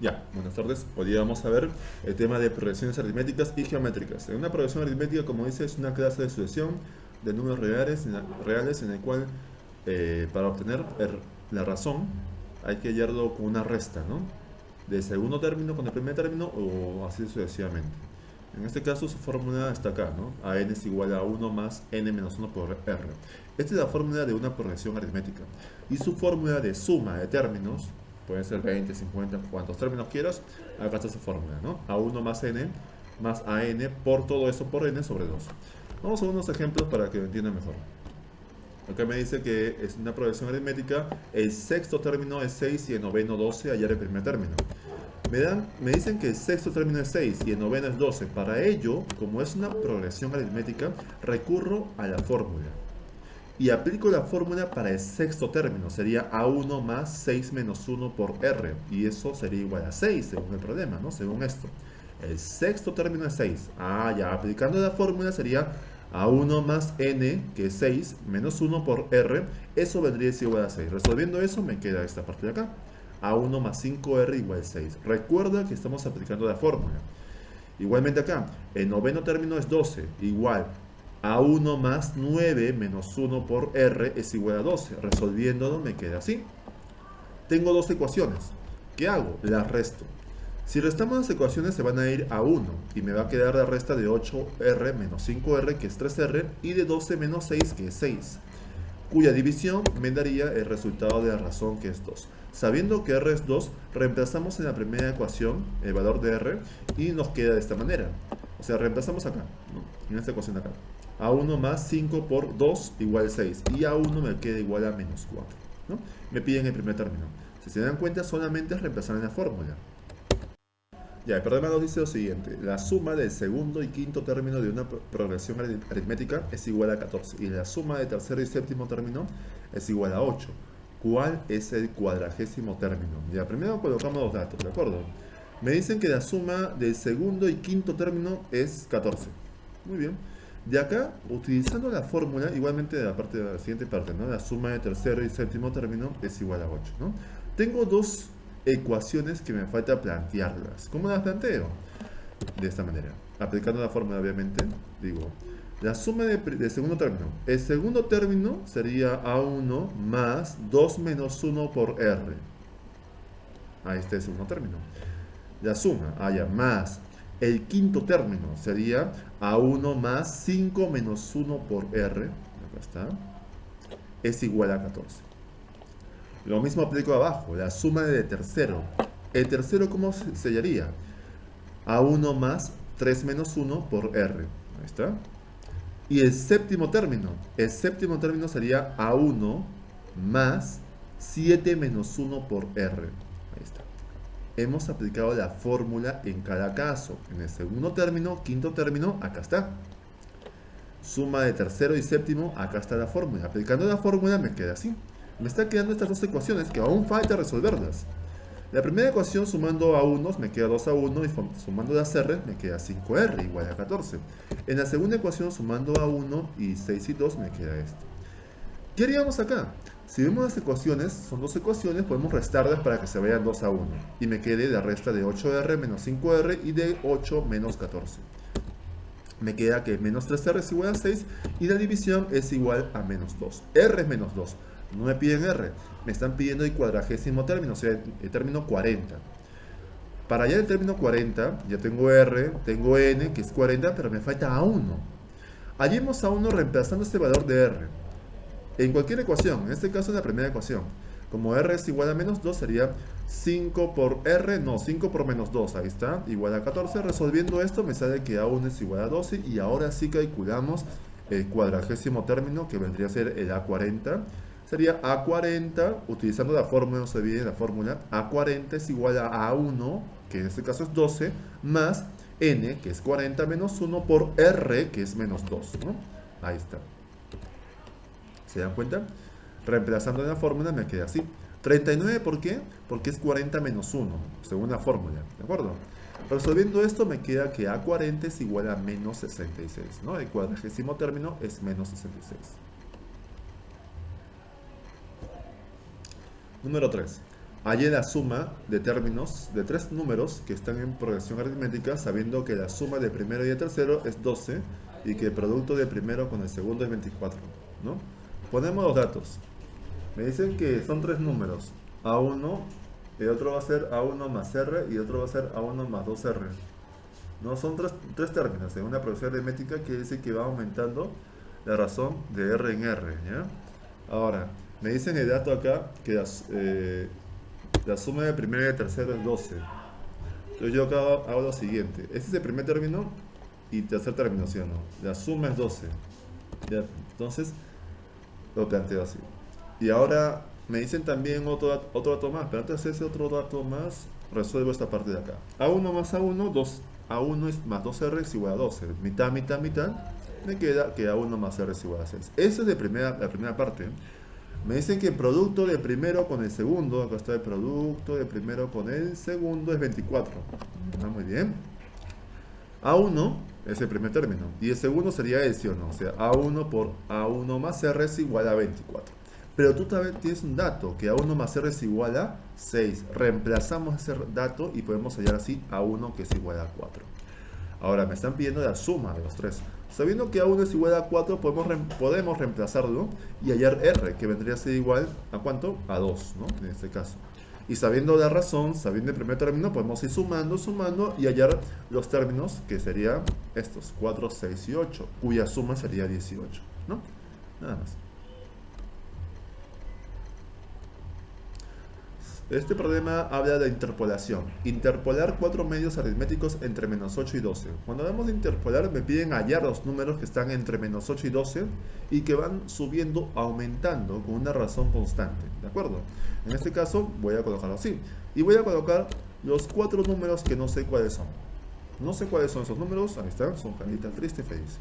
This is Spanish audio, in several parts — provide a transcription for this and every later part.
Ya, buenas tardes. Hoy día vamos a ver el tema de progresiones aritméticas y geométricas. En una progresión aritmética, como dice, es una clase de sucesión de números reales en el cual para obtener la razón hay que hallarlo con una resta, ¿no? Del segundo término con el primer término o así sucesivamente. En este caso su fórmula está acá, ¿no? A n es igual a uno más n menos uno por r. Esta es la fórmula de una progresión aritmética. Y su fórmula de suma de términos, pueden ser 20, 50, cuantos términos quieras, acá está su fórmula, ¿no? A uno más n más a n por todo eso por n sobre 2. Vamos a unos ejemplos para que lo entiendan mejor. Acá me dice que es una progresión aritmética, el sexto término es 6 y el noveno 12, hallar el primer término. Me dicen que el sexto término es 6 y el noveno es 12. Para ello, como es una progresión aritmética, recurro a la fórmula. Y aplico la fórmula para el sexto término. Sería A1 más 6 menos 1 por R. Y eso sería igual a 6, según el problema, ¿no? Según esto. El sexto término es 6. Ya aplicando la fórmula sería A1 más N, que es 6, menos 1 por R. Eso vendría a ser igual a 6. Resolviendo eso, me queda esta parte de acá. A1 más 5R igual a 6. Recuerda que estamos aplicando la fórmula. Igualmente acá, el noveno término es 12, igual a 1 más 9 menos 1 por R es igual a 12. Resolviéndolo me queda así. Tengo dos ecuaciones. ¿Qué hago? Las resto. Si restamos las ecuaciones se van a ir a 1 y me va a quedar la resta de 8R menos 5R que es 3R y de 12 menos 6 que es 6, cuya división me daría el resultado de la razón que es 2. Sabiendo que R es 2, reemplazamos en la primera ecuación el valor de R y nos queda de esta manera. O sea, reemplazamos acá, ¿no? En esta ecuación de acá. A1 más 5 por 2 igual a 6 y A1 me queda igual a menos 4, ¿no? Me piden el primer término. Si se dan cuenta, solamente es reemplazar en la fórmula. Ya, el problema nos dice lo siguiente. La suma del segundo y quinto término de una progresión aritmética es igual a 14. Y la suma del tercero y séptimo término es igual a 8. ¿Cuál es el cuadragésimo término? Ya, primero colocamos los datos, ¿de acuerdo? Me dicen que la suma del segundo y quinto término es 14. Muy bien. De acá, utilizando la fórmula, igualmente de la siguiente parte, ¿no? La suma del tercero y séptimo término es igual a 8, ¿no? Tengo dos ecuaciones que me falta plantearlas. ¿Cómo las planteo? De esta manera. Aplicando la fórmula, obviamente, digo, la suma de segundo término. El segundo término sería A1 más 2 menos 1 por R. Ahí está el segundo término. La suma, más el quinto término sería A1 más 5 menos 1 por R. Acá está. Es igual a 14. Lo mismo aplico abajo, la suma del tercero. El tercero, ¿cómo se sellaría? A1 más 3 menos 1 por R. Ahí está. Y el séptimo término sería A1 más 7 menos 1 por R. Ahí está. Hemos aplicado la fórmula en cada caso. En el segundo término, quinto término, acá está. Suma de tercero y séptimo, acá está la fórmula. Aplicando la fórmula me queda así. Me están quedando estas dos ecuaciones que aún falta resolverlas. La primera ecuación sumando a 1 me queda 2 a 1 y sumando las R me queda 5R igual a 14. En la segunda ecuación sumando a 1 y 6 y 2 me queda esto. ¿Qué haríamos acá? Si vemos las ecuaciones, son dos ecuaciones, podemos restarlas para que se vayan 2 a 1. Y me quede la resta de 8R menos 5R y de 8 menos 14. Me queda que menos 3R es igual a 6 y la división es igual a menos 2. R es menos 2. No me piden R, me están pidiendo el cuadragésimo término, o sea, el término 40. Para hallar el término 40, ya tengo R, tengo N, que es 40, pero me falta A1. Hallemos A1 reemplazando este valor de R. En cualquier ecuación, en este caso en la primera ecuación. Como R es igual a menos 2, sería 5 por R, no, 5 por menos 2, ahí está, igual a 14. Resolviendo esto me sale que A1 es igual a 12 y ahora sí calculamos el cuadragésimo término, que vendría a ser el A40. Sería A40, utilizando la fórmula, no se olviden la fórmula, A40 es igual a A1, que en este caso es 12, más N, que es 40 menos 1, por R, que es menos 2, ¿no? Ahí está. ¿Se dan cuenta? Reemplazando la fórmula me queda así. 39, ¿por qué? Porque es 40 menos 1, según la fórmula, ¿de acuerdo? Resolviendo esto me queda que A40 es igual a menos 66, ¿no? El cuadragésimo término es menos 66. Número 3. hallé la suma de términos de tres números que están en progresión aritmética, sabiendo que la suma de primero y de tercero es 12 y que el producto de primero con el segundo es 24, ¿no? Ponemos los datos. Me dicen que son tres números. A1, el otro va a ser A1 más R y el otro va a ser A1 más 2R. No, son tres términos. En una progresión aritmética quiere decir que va aumentando la razón de R en R, ¿ya? Ahora, me dicen el dato acá que la suma de primero y de tercero es 12. Entonces yo acá hago lo siguiente. Este es el primer término y tercer término, ¿sí o no? La suma es 12. ¿Ya? Entonces, lo planteo así. Y ahora me dicen también otro dato más, pero antes de ese otro dato más, resuelvo esta parte de acá. A1 más A1, 2. A1 más 2R es igual a 12. Mitad, mitad, mitad. Me queda que A1 más R es igual a 6. Eso es la primera parte. Me dicen que el producto de primero con el segundo, acá está el producto de primero con el segundo, es 24. Muy bien. A1 es el primer término. Y el segundo sería el, ¿sí o no? O sea, A1 por A1 más R es igual a 24. Pero tú también tienes un dato, que A1 más R es igual a 6. Reemplazamos ese dato y podemos hallar así A1 que es igual a 4. Ahora me están pidiendo la suma de los tres. Sabiendo que A1 es igual a 4, podemos reemplazarlo y hallar R, que vendría a ser igual a ¿cuánto? A 2, ¿no? En este caso. Y sabiendo la razón, sabiendo el primer término, podemos ir sumando y hallar los términos, que serían estos, 4, 6 y 8, cuya suma sería 18, ¿no? Nada más. Este problema habla de interpolación. Interpolar cuatro medios aritméticos entre menos 8 y 12. Cuando hablamos de interpolar, me piden hallar los números que están entre menos 8 y 12 y que van subiendo, aumentando con una razón constante. ¿De acuerdo? En este caso, voy a colocarlo así. Y voy a colocar los cuatro números que no sé cuáles son. No sé cuáles son esos números. Ahí están, son Janita triste y feliz.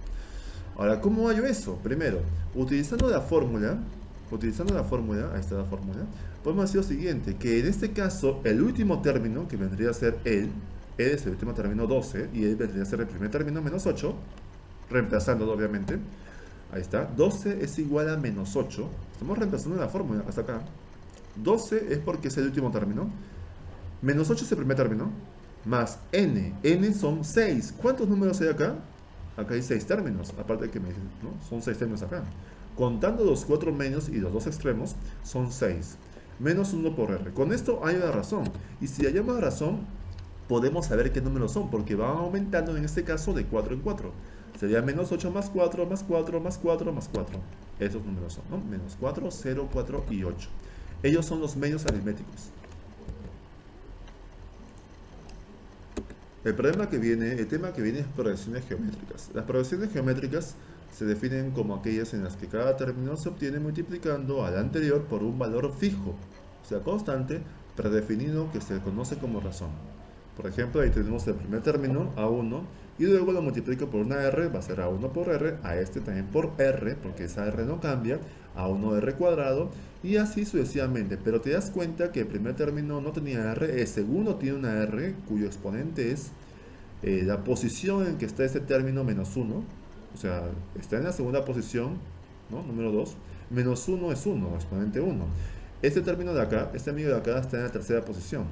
Ahora, ¿cómo hallo eso? Primero, utilizando la fórmula, ahí está la fórmula, podemos decir lo siguiente, que en este caso el último término, que vendría a ser él es el último término 12, y él vendría a ser el primer término menos 8, reemplazándolo obviamente, ahí está, 12 es igual a menos 8, estamos reemplazando la fórmula hasta acá, 12 es porque es el último término, menos 8 es el primer término, más n son 6, ¿cuántos números hay acá? Acá hay 6 términos, aparte de que me dicen, ¿no? Son 6 términos acá. Contando los 4 medios y los dos extremos, son 6. Menos 1 por R. Con esto hay una razón. Y si hallamos la razón, podemos saber qué números son, porque van aumentando en este caso de 4 en 4. Sería menos 8 más 4, más 4, más 4, más 4. Esos números son, ¿no? Menos 4, 0, 4 y 8. Ellos son los medios aritméticos. El tema que viene es progresiones geométricas. Las progresiones geométricas se definen como aquellas en las que cada término se obtiene multiplicando al anterior por un valor fijo, o sea, constante, predefinido, que se conoce como razón. Por ejemplo, ahí tenemos el primer término, A1, y luego lo multiplico por una R, va a ser A1 por R, a este también por R, porque esa R no cambia, A1R cuadrado, y así sucesivamente. Pero te das cuenta que el primer término no tenía R, el segundo tiene una R, cuyo exponente es la posición en que está ese término menos 1, o sea, está en la segunda posición, ¿no? Número 2. Menos 1 es 1, exponente 1. Este término de acá, este amigo de acá está en la tercera posición.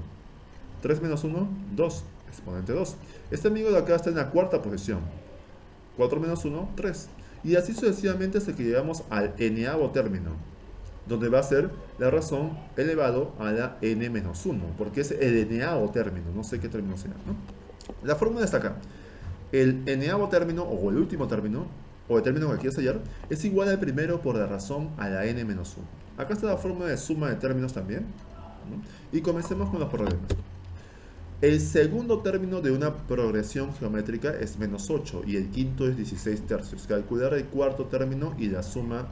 3 menos 1, 2, exponente 2. Este amigo de acá está en la cuarta posición. 4 menos 1, 3. Y así sucesivamente hasta que llegamos al n-avo término, donde va a ser la razón elevado a la n menos 1, porque es el n-avo término, no sé qué término sea, ¿no? La fórmula está acá. El n-avo término, o el último término, o el término que quieras hallar, es igual al primero por la razón a la n menos 1. Acá está la fórmula de suma de términos también, ¿no? Y comencemos con los problemas. El segundo término de una progresión geométrica es menos 8 y el quinto es 16 tercios. Calcular el cuarto término y la suma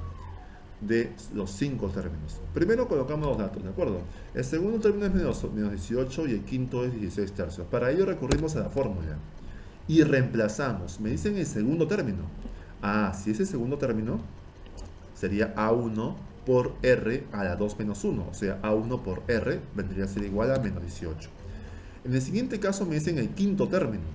de los 5 términos. Primero colocamos los datos, ¿de acuerdo? El segundo término es menos 18 y el quinto es 16 tercios. Para ello recurrimos a la fórmula y reemplazamos. Me dicen el segundo término. Ah, si es el segundo término, sería A1 por R a la 2 menos 1. O sea, A1 por R vendría a ser igual a menos 18. En el siguiente caso me dicen el quinto término.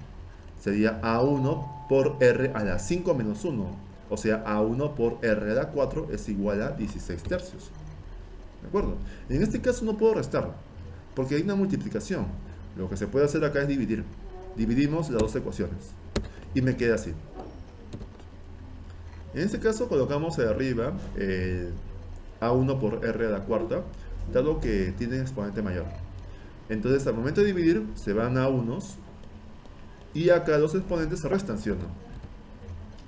Sería A1 por R a la 5 menos 1. O sea, A1 por R a la 4 es igual a 16 tercios. ¿De acuerdo? En este caso no puedo restar. porque hay una multiplicación. Lo que se puede hacer acá es dividir. Dividimos las dos ecuaciones. Y me queda así. En este caso colocamos de arriba A1 por R a la cuarta, dado que tiene exponente mayor. Entonces al momento de dividir se van a unos y acá los exponentes se restan, ¿sí o no?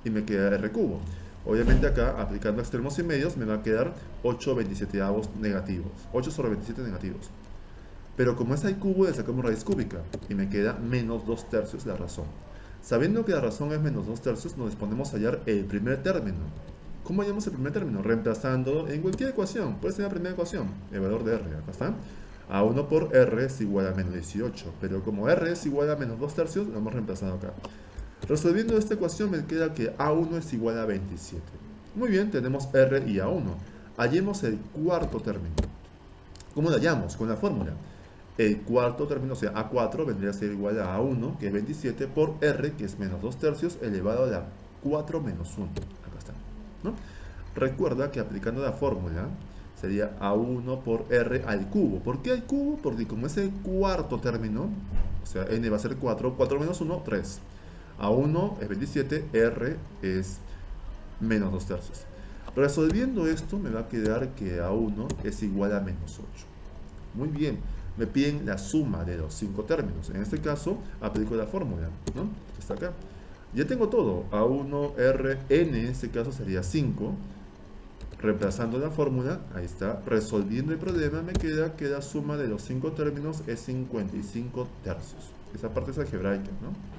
Y me queda R cubo. Obviamente acá, aplicando extremos y medios, me va a quedar 8/27 negativos. 8 sobre 27 negativos. Pero como es al cubo, le sacamos raíz cúbica y me queda menos 2 tercios la razón. Sabiendo que la razón es menos 2 tercios, nos disponemos a hallar el primer término. ¿Cómo hallamos el primer término? Reemplazando en cualquier ecuación. Puede ser la primera ecuación, el valor de R. Acá está. A1 por R es igual a menos 18. Pero como R es igual a menos 2 tercios, lo hemos reemplazado acá. Resolviendo esta ecuación me queda que A1 es igual a 27. Muy bien, tenemos R y A1. Hallemos el cuarto término. ¿Cómo lo hallamos? Con la fórmula. El cuarto término, o sea, A4, vendría a ser igual a A1, que es 27, por R, que es menos 2 tercios, elevado a la 4 menos 1. Acá está, ¿no? Recuerda que aplicando la fórmula, sería A1 por R al cubo. ¿Por qué al cubo? Porque como es el cuarto término, o sea, N va a ser 4, 4 menos 1, 3. A1 es 27, R es menos 2 tercios. Resolviendo esto, me va a quedar que A1 es igual a menos 8. Muy bien. Me piden la suma de los 5 términos. En este caso, aplico la fórmula, ¿no? Que está acá. Ya tengo todo. A1, R, N, en este caso sería 5. Reemplazando la fórmula, ahí está. Resolviendo el problema, me queda que la suma de los 5 términos es 55 tercios. Esa parte es algebraica, ¿no?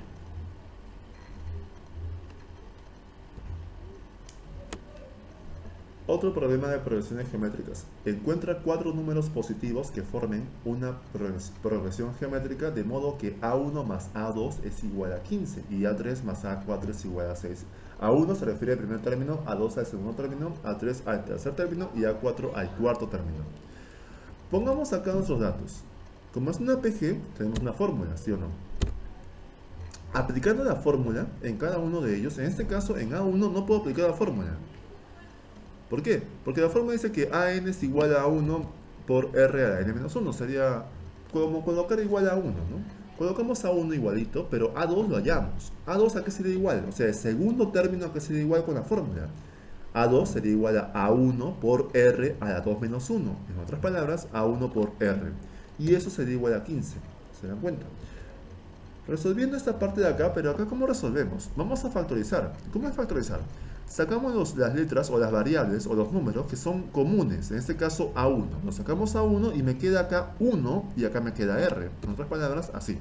Otro problema de progresiones geométricas. Encuentra 4 números positivos que formen una progresión geométrica de modo que A1 más A2 es igual a 15 y A3 más A4 es igual a 6. A1 se refiere al primer término, A2 al segundo término, A3 al tercer término y A4 al cuarto término. Pongamos acá nuestros datos. Como es una PG, tenemos una fórmula, ¿sí o no? Aplicando la fórmula en cada uno de ellos, en este caso en A1 no puedo aplicar la fórmula. ¿Por qué? Porque la fórmula dice que AN es igual a 1 por R a la N menos 1. Sería como colocar igual a 1, ¿no? Colocamos a 1 igualito, pero A2 lo hallamos. ¿A2 a qué sería igual? O sea, el segundo término a qué sería igual con la fórmula. A2 sería igual a A1 por R a la 2 menos 1. En otras palabras, A1 por R. Y eso sería igual a 15. ¿Se dan cuenta? Resolviendo esta parte de acá, pero acá ¿cómo resolvemos? Vamos a factorizar. ¿Cómo es factorizar? Sacamos las letras o las variables o los números que son comunes, en este caso A1. Nos sacamos A1 y me queda acá 1 y acá me queda R. En otras palabras, así.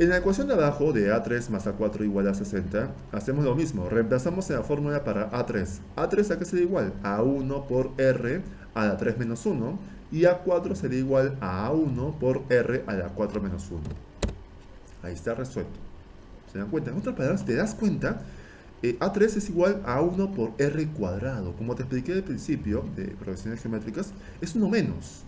En la ecuación de abajo de A3 más A4 igual a 60, hacemos lo mismo. Reemplazamos en la fórmula para A3. ¿A3 a qué sería igual? A1 por R a la 3 menos 1 y A4 sería igual a A1 por R a la 4 menos 1. Ahí está resuelto. ¿Se dan cuenta? En otras palabras, ¿te das cuenta? A3 es igual a 1 por R cuadrado. Como te expliqué al principio de progresiones geométricas, es 1 menos.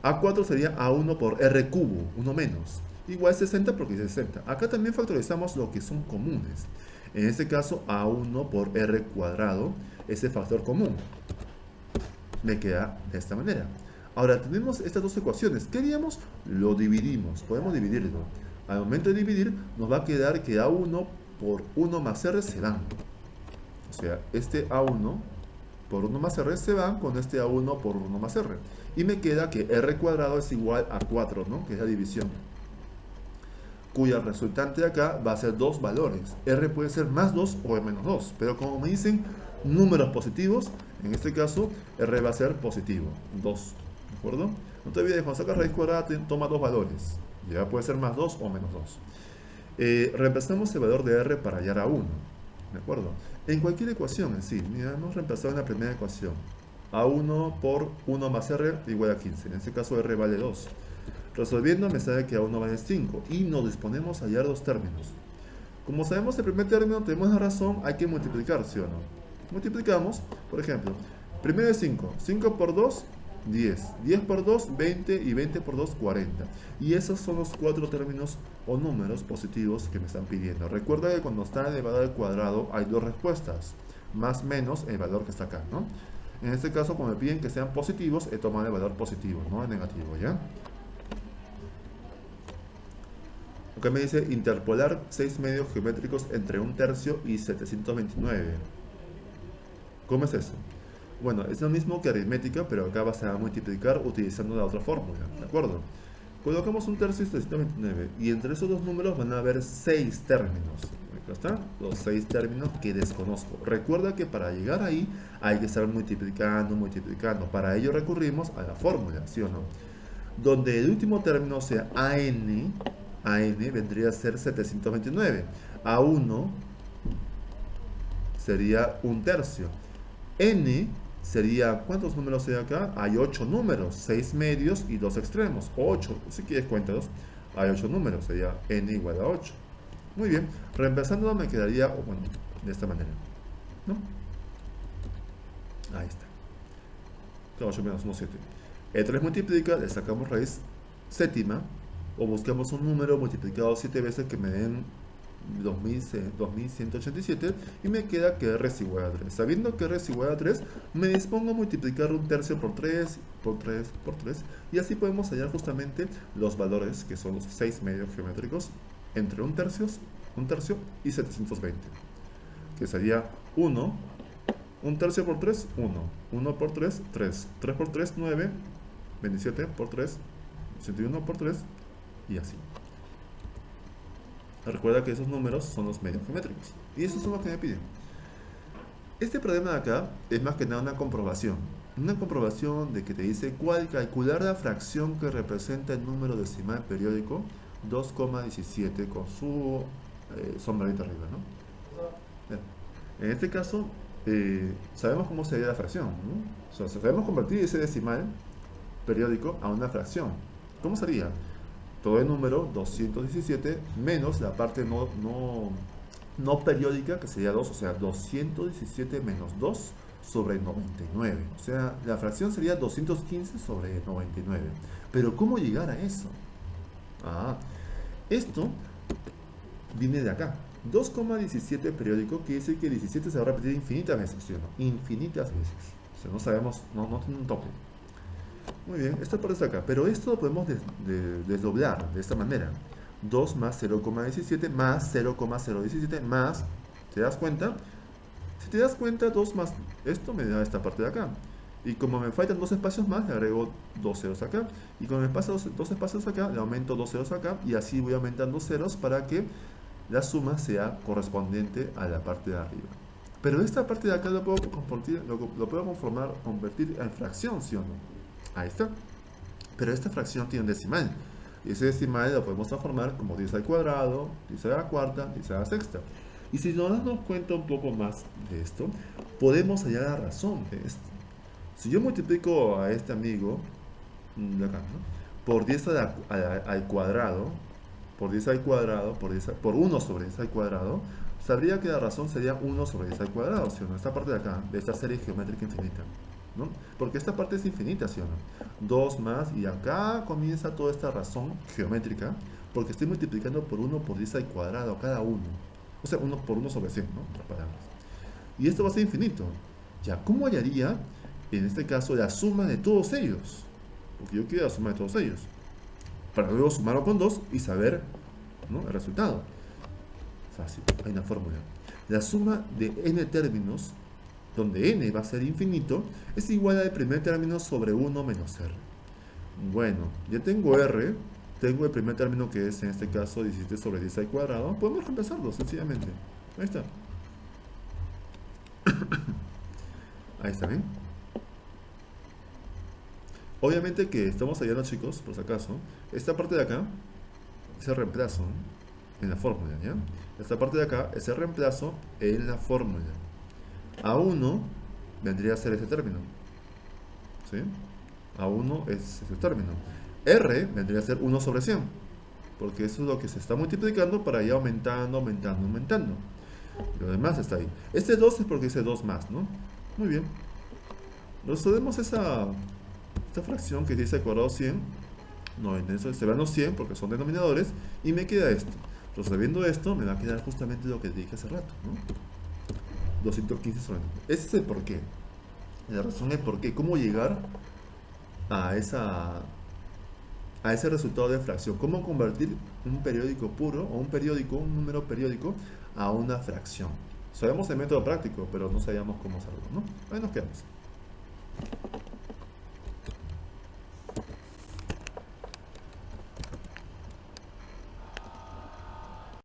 A4 sería A1 por R cubo, 1 menos. Igual 60 porque es 60. Acá también factorizamos lo que son comunes. En este caso, A1 por R cuadrado es el factor común. Me queda de esta manera. Ahora, tenemos estas dos ecuaciones. ¿Qué haríamos? Lo dividimos. Podemos dividirlo. Al momento de dividir, nos va a quedar que A1 por 1 más R se van. O sea, este A1 por 1 más R se van con este A1 por 1 más R. Y me queda que R cuadrado es igual a 4, ¿no? Que es la división. Cuya resultante de acá va a ser dos valores. R puede ser más 2 o menos 2. Pero como me dicen números positivos, en este caso R va a ser positivo, 2. ¿De acuerdo? No te olvides, cuando sacas raíz cuadrada toma dos valores. Ya puede ser más 2 o menos 2. Reemplazamos el valor de R para hallar a 1. ¿De acuerdo? En cualquier ecuación en sí, mira, hemos reemplazado en la primera ecuación. A1 por 1 más R igual a 15. En este caso R vale 2. Resolviendo me sale que A1 vale 5. Y nos disponemos a hallar dos términos. Como sabemos el primer término, tenemos la razón, hay que multiplicar, ¿sí o no? Multiplicamos, por ejemplo, primero es 5. 5 por 2, 10. 10 por 2, 20. Y 20 por 2, 40. Y esos son los 4 términos o números positivos que me están pidiendo. Recuerda que cuando está elevado al cuadrado hay dos respuestas. Más menos el valor que está acá, ¿no? En este caso, como me piden que sean positivos, he tomado el valor positivo, no el negativo, ¿ya? Acá me dice interpolar 6 medios geométricos entre 1/3 y 729. ¿Cómo es eso? Bueno, es lo mismo que aritmética, pero acá vas a multiplicar utilizando la otra fórmula, ¿de acuerdo? Colocamos 1/3 y 729, y entre esos dos números van a haber 6 términos. Acá están los 6 términos que desconozco. Recuerda que para llegar ahí hay que estar multiplicando, multiplicando. Para ello recurrimos a la fórmula, ¿sí o no? Donde el último término sea AN vendría a ser 729. A1 sería 1/3. N sería, ¿cuántos números hay acá? Hay 8 números, 6 medios y 2 extremos. 8, si quieres cuéntalos. Hay 8 números, sería n igual a 8. Muy bien, reemplazándolo me quedaría, bueno, de esta manera, ¿no? Ahí está. 8 menos 1, 7. El 3 multiplica, le sacamos raíz séptima, o buscamos un número multiplicado 7 veces que me den 2187, y me queda que R es igual a 3. Sabiendo que R es igual a 3, me dispongo a multiplicar 1/3 por 3, por 3, por 3, y así podemos hallar justamente los valores, que son los 6 medios geométricos, entre 1/3 y 720, que sería 1, 1/3 por 3, 1, 1 por 3, 3, 3 por 3, 9, 27 por 3, 81 por 3, y así. Recuerda que esos números son los medios geométricos, y esos son los que me piden. Este problema de acá es más que nada una comprobación de que te dice cuál calcular la fracción que representa el número decimal periódico 2,17 con su sombrerita arriba, ¿no? Bien. En este caso sabemos cómo sería la fracción, ¿no? O sea, sabemos convertir ese decimal periódico a una fracción. ¿Cómo sería? Todo el número 217 menos la parte no periódica, que sería 2, o sea, 217 menos 2 sobre 99. O sea, la fracción sería 215 sobre 99. Pero ¿cómo llegar a eso? Esto viene de acá. 2,17 periódico quiere decir que 17 se va a repetir infinitas veces, ¿sí o no? Infinitas veces. O sea, no sabemos, no tiene un tope. Muy bien, esta parte está acá, pero esto lo podemos desdoblar de esta manera. 2 más 0,17 más 0,017 más, ¿te das cuenta? Si te das cuenta, 2 más esto me da esta parte de acá. Y como me faltan 2 espacios más, le agrego 2 ceros acá. Y como me pasan 2 espacios acá, le aumento 2 ceros acá. Y así voy aumentando ceros para que la suma sea correspondiente a la parte de arriba. Pero esta parte de acá lo puedo convertir en fracción, ¿sí o no? Ahí está. Pero esta fracción tiene un decimal. Y ese decimal lo podemos transformar como 10 al cuadrado, 10 a la cuarta, 10 a la sexta. Y si nos damos cuenta un poco más de esto, podemos hallar la razón de esto. Si yo multiplico a este amigo de acá, ¿no?, por 10 al cuadrado, por 10 al cuadrado, por 1 sobre 10 al cuadrado, sabría que la razón sería 1 sobre 10 al cuadrado, ¿sí o no? Esta parte de acá, de esta serie geométrica infinita, ¿no? Porque esta parte es infinita, ¿sí o no? 2 más, y acá comienza toda esta razón geométrica, porque estoy multiplicando por 1 por 10 al cuadrado cada uno. O sea, 1 por 1 sobre 100, ¿no? Otras palabras. Y esto va a ser infinito. Ya, ¿cómo hallaría, en este caso, la suma de todos ellos? Porque yo quiero la suma de todos ellos, para luego sumarlo con 2 y saber, ¿no?, el resultado. Fácil, hay una fórmula. La suma de n términos, donde n va a ser infinito, es igual al primer término sobre 1 menos r. Bueno, ya tengo r, tengo el primer término que es en este caso 17 sobre 10 al cuadrado, podemos reemplazarlo sencillamente. Ahí está. Ahí está, ¿bien? Obviamente que estamos hallando, chicos, por si acaso, esta parte de acá es el reemplazo, ¿no?, en la fórmula, ¿ya? Esta parte de acá es el reemplazo en la fórmula. A1 vendría a ser ese término, ¿sí? A1 es ese término. R vendría a ser 1 sobre 100, porque eso es lo que se está multiplicando para ir aumentando, aumentando, aumentando. Y lo demás está ahí. Este 2 es porque dice 2 más, ¿no? Muy bien. Resolvemos esta fracción que dice al cuadrado 100. No, en eso se van los 100 porque son denominadores. Y me queda esto. Resolviendo esto, me va a quedar justamente lo que dije hace rato, ¿no? 215 sobre 9. Ese es el porqué. la razón es por qué, cómo llegar a a ese resultado de fracción, cómo convertir un periódico puro o un número periódico a una fracción. Sabemos el método práctico, pero no sabíamos cómo hacerlo, ¿no? Ahí nos quedamos.